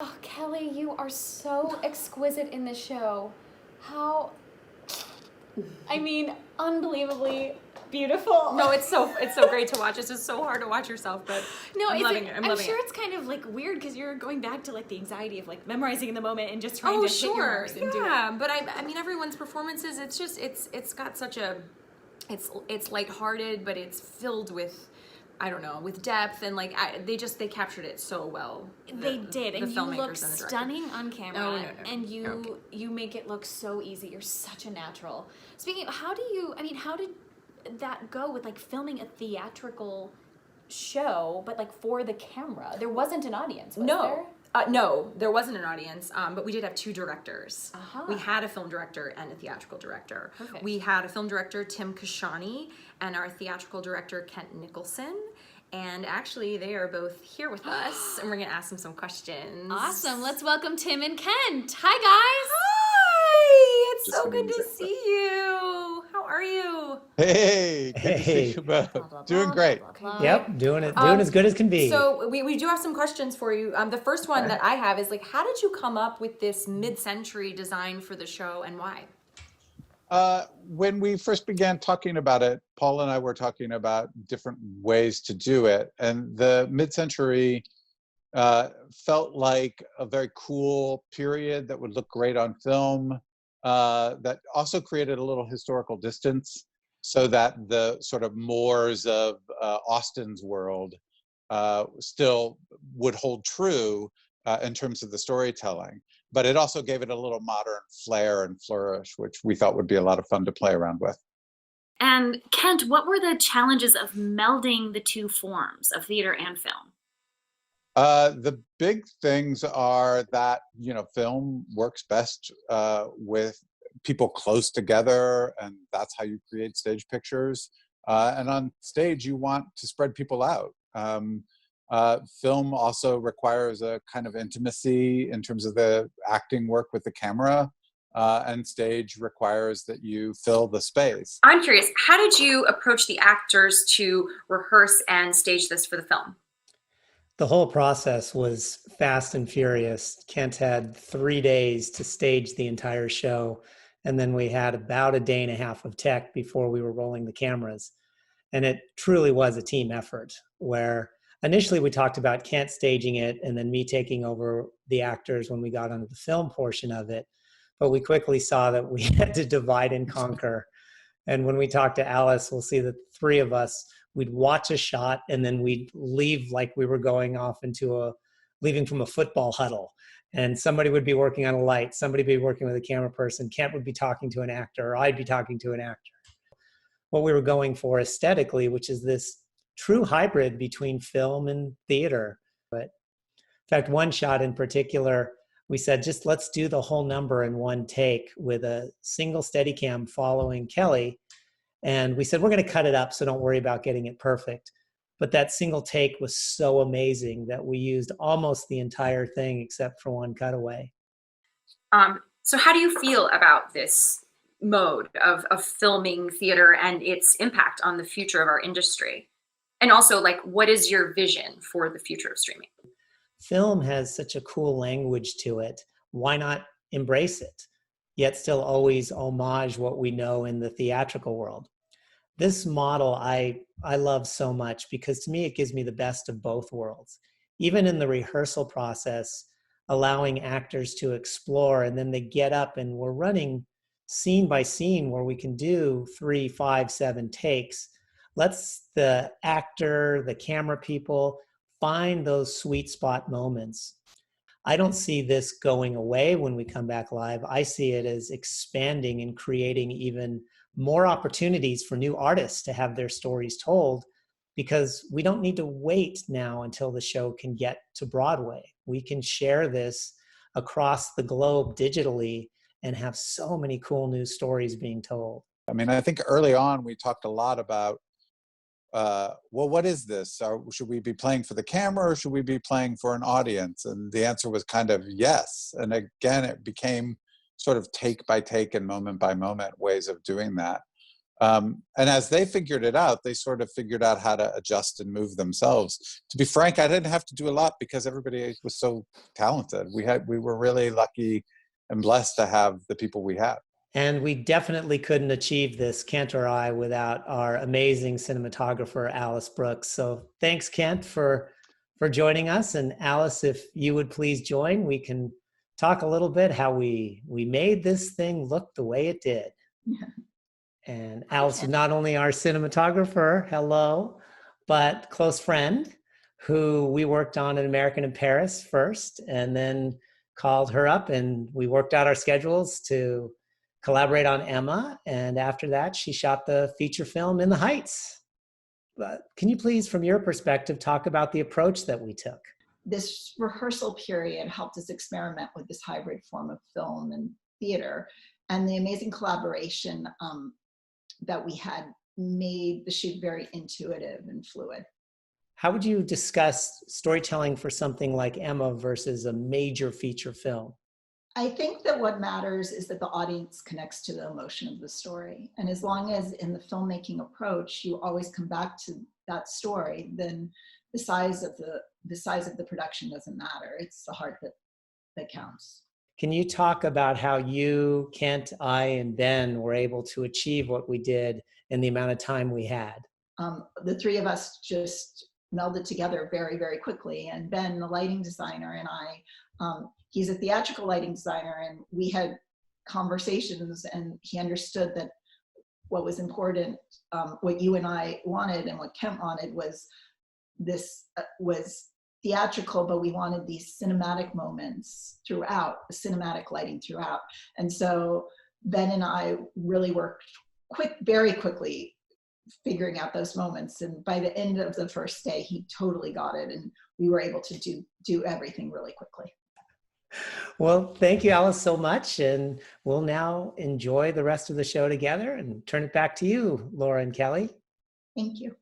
Oh, Kelly, you are so exquisite in this show. How, I mean, unbelievably beautiful. No, it's so great to watch. It's just so hard to watch yourself, but No, I'm is loving it? it. I'm loving sure it. it's kind of like weird because you're going back to like the anxiety of like memorizing in the moment and just trying Oh, to hit your sure. marks and do it. Yeah, but I mean everyone's performances, it's got such a it's lighthearted, but it's filled with I don't know, with depth and like they captured it so well. They did, the and you look filmmakers and the director. stunning on camera, Oh, no, no. and you Okay. you make it look so easy. You're such a natural. Speaking of, how did that go with like filming a theatrical show, but like for the camera? There wasn't an audience, was there? No, there wasn't an audience, but we did have two directors. Uh-huh. We had a film director and a theatrical director. Perfect. We had a film director, Tim Kashani, and our theatrical director, Kent Nicholson. And actually, they are both here with us, and we're going to ask them some questions. Awesome. Let's welcome Tim and Kent. Hi, guys. Hi! It's Just so good to amazing. see you. How are you? Hey, good to see Hey. you both. Blah, blah, Doing blah, great. blah, blah, blah. Yep, doing as good as can be. So we do have some questions for you. The first one that I have is like, how did you come up with this mid-century design for the show, and why? When we first began talking about it, Paul and I were talking about different ways to do it, and the mid-century felt like a very cool period that would look great on film, that also created a little historical distance so that the sort of mores of Austin's world still would hold true in terms of the storytelling. But it also gave it a little modern flair and flourish, which we thought would be a lot of fun to play around with. And Kent, what were the challenges of melding the two forms of theater and film? The big things are that, you know, film works best with people close together, and that's how you create stage pictures. And on stage, you want to spread people out. Film also requires a kind of intimacy in terms of the acting work with the camera, and stage requires that you fill the space. I'm curious, how did you approach the actors to rehearse and stage this for the film? The whole process was fast and furious. Kent had 3 days to stage the entire show, and then we had about a day and a half of tech before we were rolling the cameras. And it truly was a team effort, where initially we talked about Kent staging it and then me taking over the actors when we got onto the film portion of it. But we quickly saw that we had to divide and conquer. And when we talked to Alice, we'll see that the three of us, we'd watch a shot and then we'd leave like we were going off into leaving from a football huddle. And somebody would be working on a light, somebody would be working with a camera person, Kent would be talking to an actor, or I'd be talking to an actor. What we were going for aesthetically, which is this true hybrid between film and theater. But in fact, one shot in particular, we said, just let's do the whole number in one take with a single Steadicam following Kelly. And we said, we're going to cut it up, so don't worry about getting it perfect. But that single take was so amazing that we used almost the entire thing except for one cutaway. So how do you feel about this mode of filming theater and its impact on the future of our industry? And also, like, what is your vision for the future of streaming? Film has such a cool language to it. Why not embrace it, yet still always homage what we know in the theatrical world? This model I love so much because to me it gives me the best of both worlds. Even in the rehearsal process, allowing actors to explore, and then they get up and we're running scene by scene where we can do 3, 5, 7 takes. Let's the actor, the camera people find those sweet spot moments. I don't see this going away when we come back live. I see it as expanding and creating even more opportunities for new artists to have their stories told, because we don't need to wait now until the show can get to Broadway. We can share this across the globe digitally and have so many cool new stories being told. I mean, I think early on we talked a lot about, well, what is this? Should we be playing for the camera or should we be playing for an audience? And the answer was kind of yes. And again, it became sort of take by take and moment by moment ways of doing that. And as they figured it out, they sort of figured out how to adjust and move themselves. To be frank, I didn't have to do a lot because everybody was so talented. We were really lucky and blessed to have the people we have. And we definitely couldn't achieve this, Kent or I, without our amazing cinematographer, Alice Brooks. So thanks, Kent, for joining us. And Alice, if you would please join, we can talk a little bit how we made this thing look the way it did. And Alice is not only our cinematographer, hello, but close friend who we worked on An American in Paris first, and then called her up and we worked out our schedules to collaborate on Emma. And after that, she shot the feature film In the Heights. But can you please, from your perspective, talk about the approach that we took? This rehearsal period helped us experiment with this hybrid form of film and theater, and the amazing collaboration that we had made the shoot very intuitive and fluid. How would you discuss storytelling for something like Emma versus a major feature film? I think that what matters is that the audience connects to the emotion of the story. And as long as in the filmmaking approach, you always come back to that story, then the size of the production doesn't matter. It's the heart that counts. Can you talk about how you, Kent, I, and Ben were able to achieve what we did in the amount of time we had? The three of us just melded together very, very quickly. And Ben, the lighting designer, and I, he's a theatrical lighting designer, and we had conversations, and he understood that what was important, what you and I wanted and what Kent wanted was was theatrical, but we wanted these cinematic moments throughout, cinematic lighting throughout. And so Ben and I really worked very quickly figuring out those moments. And by the end of the first day, he totally got it. And we were able to do everything really quickly. Well, thank you, Alice, so much. And we'll now enjoy the rest of the show together and turn it back to you, Laura and Kelly. Thank you.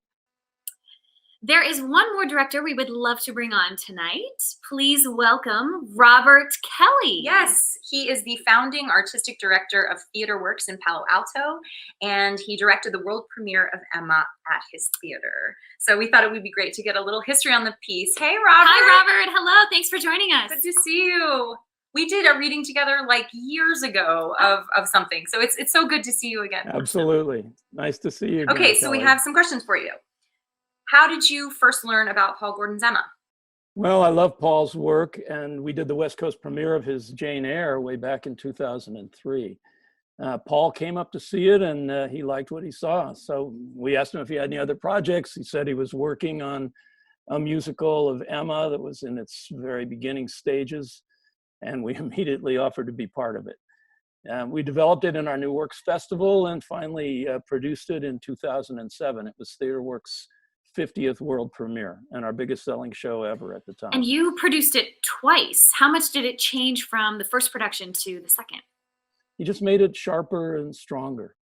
There is one more director we would love to bring on tonight. Please welcome Robert Kelly. Yes, he is the founding artistic director of Theater Works in Palo Alto, and he directed the world premiere of Emma at his theater. So we thought it would be great to get a little history on the piece. Hey, Robert. Hi, Robert. Hello. Thanks for joining us. Good to see you. We did a reading together like years ago of something. So it's so good to see you again. Absolutely. Nice to see you again, Okay, so we Kelly. have some questions for you. How did you first learn about Paul Gordon's Emma? Well, I love Paul's work, and we did the West Coast premiere of his Jane Eyre way back in 2003. Paul came up to see it, and he liked what he saw. So we asked him if he had any other projects. He said he was working on a musical of Emma that was in its very beginning stages, and we immediately offered to be part of it. We developed it in our New Works Festival and finally produced it in 2007. It was Theater Works' 50th world premiere and our biggest selling show ever at the time. And you produced it twice. How much did it change from the first production to the second? He just made it sharper and stronger.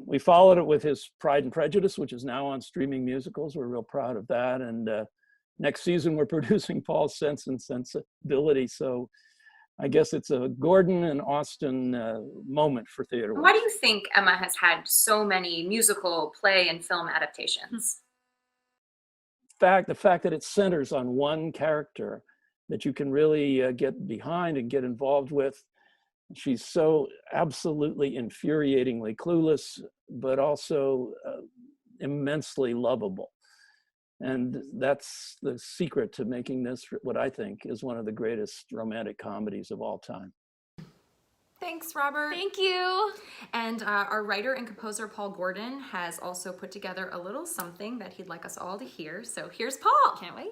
We followed it with his Pride and Prejudice, which is now on streaming musicals. We're real proud of that. And next season, we're producing Paul's Sense and Sensibility. So I guess it's a Gordon and Austin moment for theater. Why do you think Emma has had so many musical, play, and film adaptations? The fact that it centers on one character that you can really get behind and get involved with. She's so absolutely infuriatingly clueless, but also immensely lovable. And that's the secret to making this what I think is one of the greatest romantic comedies of all time. Thanks, Robert. Thank you. And our writer and composer, Paul Gordon, has also put together a little something that he'd like us all to hear. So here's Paul. Can't wait.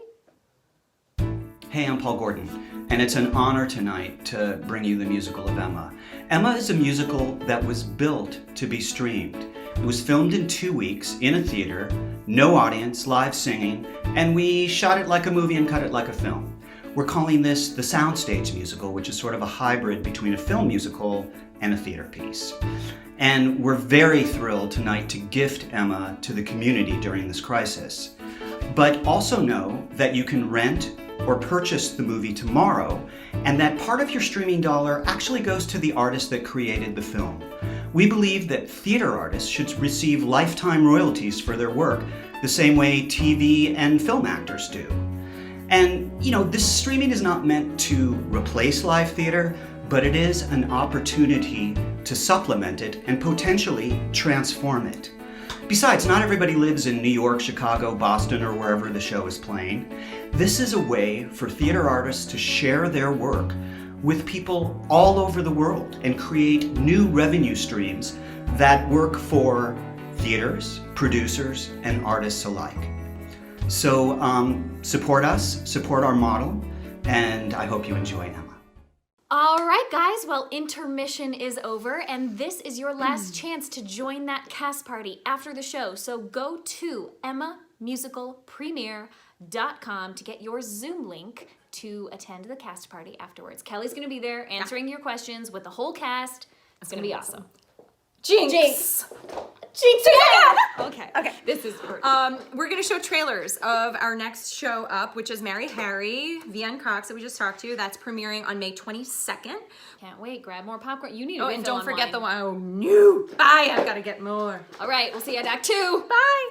Hey, I'm Paul Gordon, and it's an honor tonight to bring you the musical of Emma. Emma is a musical that was built to be streamed. It was filmed in 2 weeks in a theater, no audience, live singing, and we shot it like a movie and cut it like a film. We're calling this the Soundstage musical, which is sort of a hybrid between a film musical and a theater piece. And we're very thrilled tonight to gift Emma to the community during this crisis. But also know that you can rent or purchase the movie tomorrow, and that part of your streaming dollar actually goes to the artist that created the film. We believe that theater artists should receive lifetime royalties for their work, the same way TV and film actors do. And, this streaming is not meant to replace live theater, but it is an opportunity to supplement it and potentially transform it. Besides, not everybody lives in New York, Chicago, Boston, or wherever the show is playing. This is a way for theater artists to share their work with people all over the world and create new revenue streams that work for theaters, producers, and artists alike. So support us, support our model, and I hope you enjoy Emma. All right, guys. Well, intermission is over, and this is your last chance to join that cast party after the show. So go to emmamusicalpremiere.com to get your Zoom link to attend the cast party afterwards. Kelly's going to be there answering your questions with the whole cast. It's going to be awesome. Jinx! Jinx again! Okay. This is we're going to show trailers of our next show up, which is Mary Harry, VN Cox that we just talked to. That's premiering on May 22nd. Can't wait. Grab more popcorn. You need to and don't forget the one. Oh, no. Bye. I've got to get more. All right. We'll see you at Act 2. Bye.